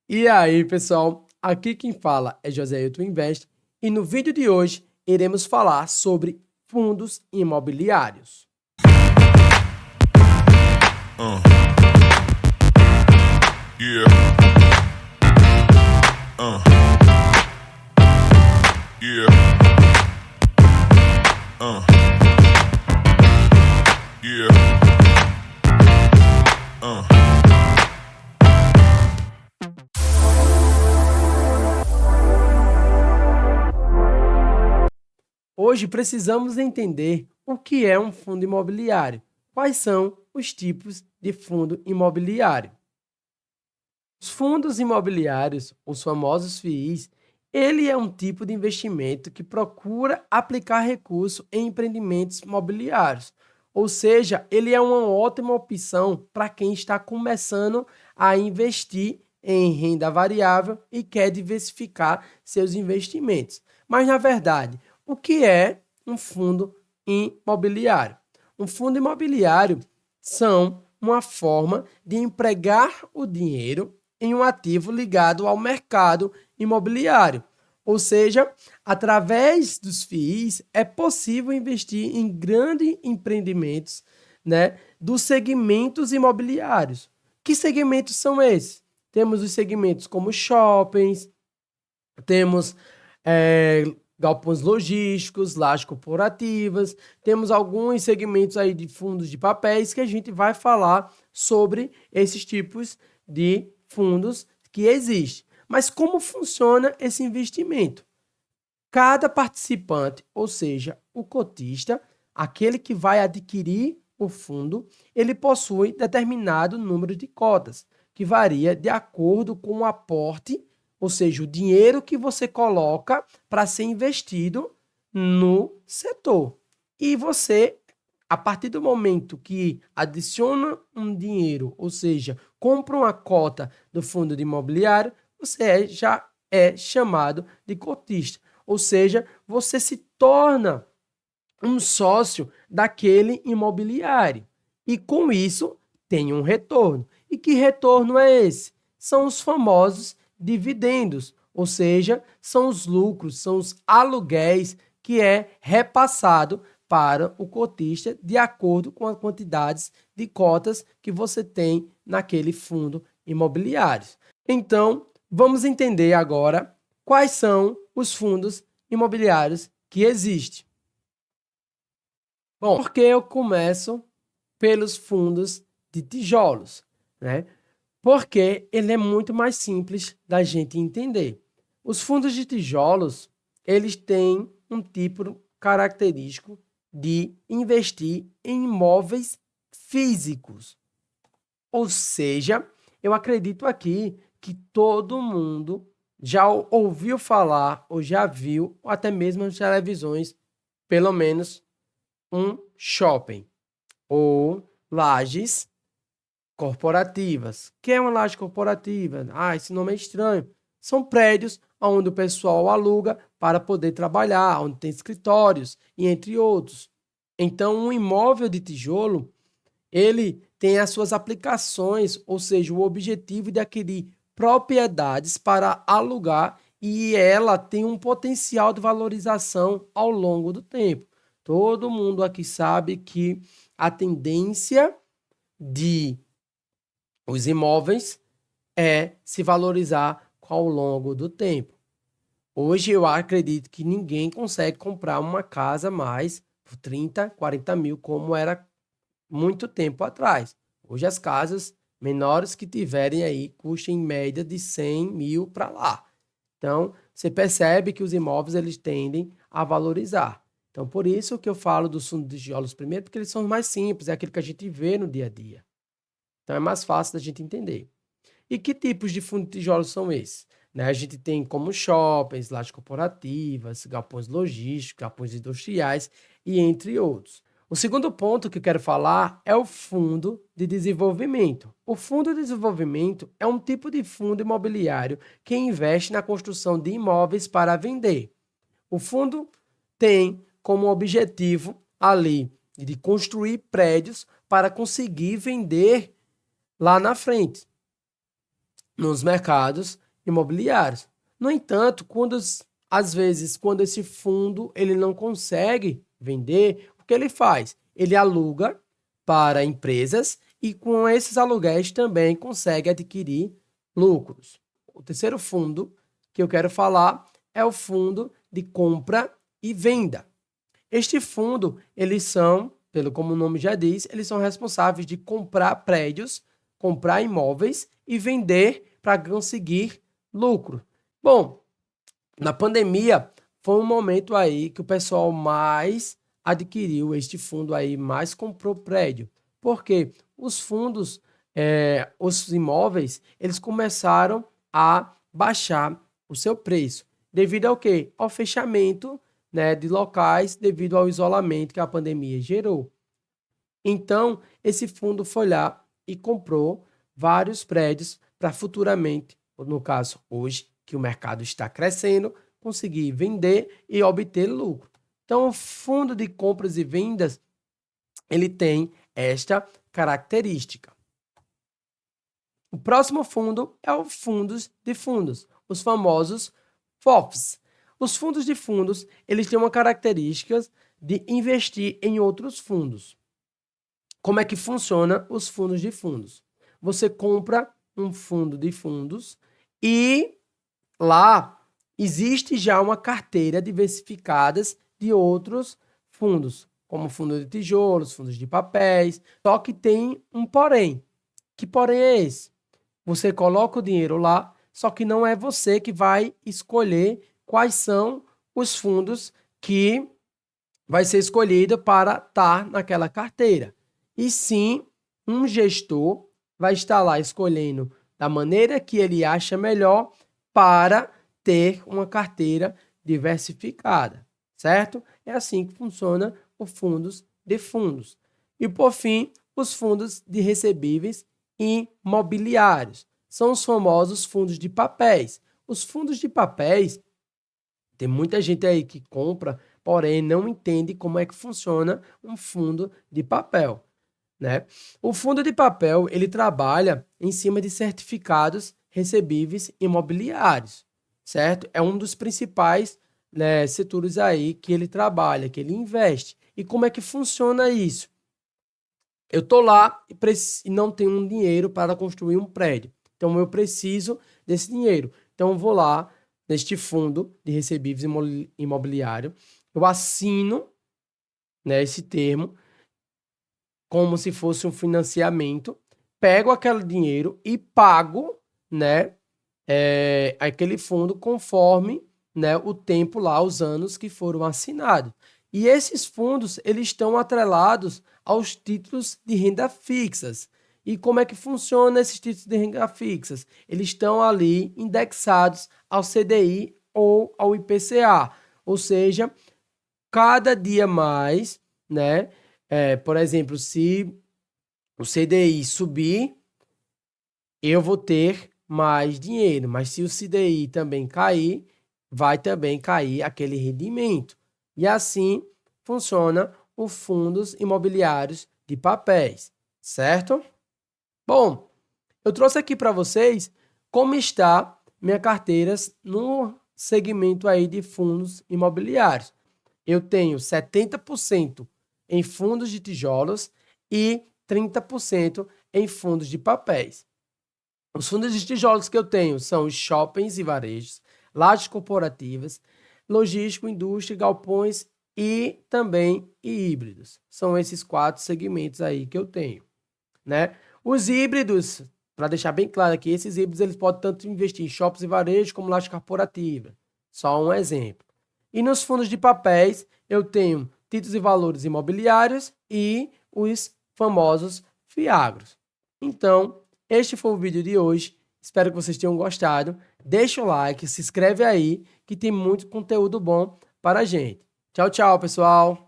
E aí, pessoal, aqui quem fala é José Hilton Invest e no vídeo de hoje iremos falar sobre fundos imobiliários. Uh. Yeah. Uh. Yeah. Uh. Yeah. Uh. Hoje precisamos entender o que é um fundo imobiliário. Quais são os tipos de fundo imobiliário? Os fundos imobiliários, os famosos FIIs, ele é um tipo de investimento que procura aplicar recurso em empreendimentos imobiliários. Ou seja, ele é uma ótima opção para quem está começando a investir em renda variável e quer diversificar seus investimentos. Mas, na verdade, o que é um fundo imobiliário? Um fundo imobiliário são uma forma de empregar o dinheiro em um ativo ligado ao mercado imobiliário. Ou seja, através dos FIIs é possível investir em grandes empreendimentos, dos segmentos imobiliários. Que segmentos são esses? Temos os segmentos como shoppings, temos galpões logísticos, lajes corporativas, temos alguns segmentos aí de fundos de papéis que a gente vai falar sobre esses tipos de fundos que existem. Mas como funciona esse investimento? Cada participante, ou seja, o cotista, aquele que vai adquirir o fundo, ele possui determinado número de cotas, que varia de acordo com o aporte, ou seja, o dinheiro que você coloca para ser investido no setor. E você, a partir do momento que adiciona um dinheiro, ou seja, compra uma cota do fundo de imobiliário, você já é chamado de cotista. Ou seja, você se torna um sócio daquele imobiliário. E com isso, tem um retorno. E que retorno é esse? São os famosos dividendos, ou seja, são os lucros, são os aluguéis que é repassado para o cotista de acordo com as quantidades de cotas que você tem naquele fundo imobiliário. Então, vamos entender agora quais são os fundos imobiliários que existem. Bom, porque eu começo pelos fundos de tijolos, né? Porque ele é muito mais simples da gente entender. Os fundos de tijolos, eles têm um tipo característico de investir em imóveis físicos. Ou seja, eu acredito aqui que todo mundo já ouviu falar, ou já viu, ou até mesmo nas televisões, pelo menos um shopping ou lajes corporativas. O que é uma laje corporativa? Esse nome é estranho. São prédios onde o pessoal aluga para poder trabalhar, onde tem escritórios e entre outros. Então, um imóvel de tijolo, ele tem as suas aplicações, ou seja, o objetivo de adquirir propriedades para alugar e ela tem um potencial de valorização ao longo do tempo. Todo mundo aqui sabe que a tendência de os imóveis é se valorizar ao longo do tempo. Hoje eu acredito que ninguém consegue comprar uma casa mais por 30, 40 mil como era muito tempo atrás. Hoje as casas menores que tiverem aí custam em média de 100 mil para lá. Então, você percebe que os imóveis eles tendem a valorizar. Então, por isso que eu falo dos fundos de tijolos primeiro, porque eles são mais simples, é aquilo que a gente vê no dia a dia. Então, é mais fácil da gente entender. E que tipos de fundos de tijolos são esses? A gente tem como shoppings, lajes corporativas, galpões logísticos, galpões industriais e entre outros. O segundo ponto que eu quero falar é o fundo de desenvolvimento. O fundo de desenvolvimento é um tipo de fundo imobiliário que investe na construção de imóveis para vender. O fundo tem como objetivo ali de construir prédios para conseguir vender lá na frente. nos mercados imobiliários. No entanto, às vezes, quando esse fundo ele não consegue vender, o que ele faz? Ele aluga para empresas e com esses aluguéis também consegue adquirir lucros. O terceiro fundo que eu quero falar é o fundo de compra e venda. Este fundo, eles são, como o nome já diz, eles são responsáveis de comprar prédios, comprar imóveis e vender para conseguir lucro. Bom, na pandemia foi um momento aí que o pessoal mais adquiriu este fundo aí, mais comprou prédio. Porque os fundos, os imóveis, eles começaram a baixar o seu preço. Devido ao quê? Ao fechamento, né, de locais, devido ao isolamento que a pandemia gerou. Então, esse fundo foi lá e comprou vários prédios para futuramente, no caso hoje, que o mercado está crescendo, conseguir vender e obter lucro. Então, o fundo de compras e vendas, ele tem esta característica. O próximo fundo é o fundos de fundos, os famosos FOFs. Os fundos de fundos, eles têm uma característica de investir em outros fundos. Como é que funciona os fundos de fundos? Você compra um fundo de fundos e lá existe já uma carteira diversificadas de outros fundos, como fundo de tijolos, fundos de papéis, só que tem um porém. Que porém é esse? Você coloca o dinheiro lá, só que não é você que vai escolher quais são os fundos que vai ser escolhido para estar naquela carteira. E sim, um gestor vai estar lá escolhendo da maneira que ele acha melhor para ter uma carteira diversificada, certo? É assim que funciona os fundos de fundos. E, por fim, os fundos de recebíveis imobiliários. São os famosos fundos de papéis. Os fundos de papéis, tem muita gente aí que compra, porém não entende como é que funciona um fundo de papel, né? O fundo de papel, ele trabalha em cima de certificados recebíveis imobiliários, certo? É um dos principais, né, setores aí que ele trabalha, que ele investe. E como é que funciona isso? Eu estou lá e não tenho um dinheiro para construir um prédio. Então, eu preciso desse dinheiro. Então, eu vou lá neste fundo de recebíveis imobiliário, eu assino, né, esse termo como se fosse um financiamento, pego aquele dinheiro e pago, né, aquele fundo conforme, né, o tempo lá, os anos que foram assinados. E esses fundos, eles estão atrelados aos títulos de renda fixas. E como é que funciona esses títulos de renda fixas? Eles estão ali indexados ao CDI ou ao IPCA. Ou seja, cada dia mais, né? Por exemplo, se o CDI subir, eu vou ter mais dinheiro. Mas se o CDI também cair, vai também cair aquele rendimento. E assim funciona os fundos imobiliários de papéis, certo? Bom, eu trouxe aqui para vocês como está minha carteira no segmento aí de fundos imobiliários. Eu tenho 70% em fundos de tijolos e 30% em fundos de papéis. Os fundos de tijolos que eu tenho são os shoppings e varejos, lajes corporativas, logístico, indústria, galpões e também híbridos. São esses 4 segmentos aí que eu tenho, né? Os híbridos, para deixar bem claro aqui, esses híbridos eles podem tanto investir em shoppings e varejos como laje corporativa. Só um exemplo. E nos fundos de papéis, eu tenho títulos e valores imobiliários e os famosos FIAGROS. Então, este foi o vídeo de hoje. Espero que vocês tenham gostado. Deixa o like, se inscreve aí, que tem muito conteúdo bom para a gente. Tchau, tchau, pessoal!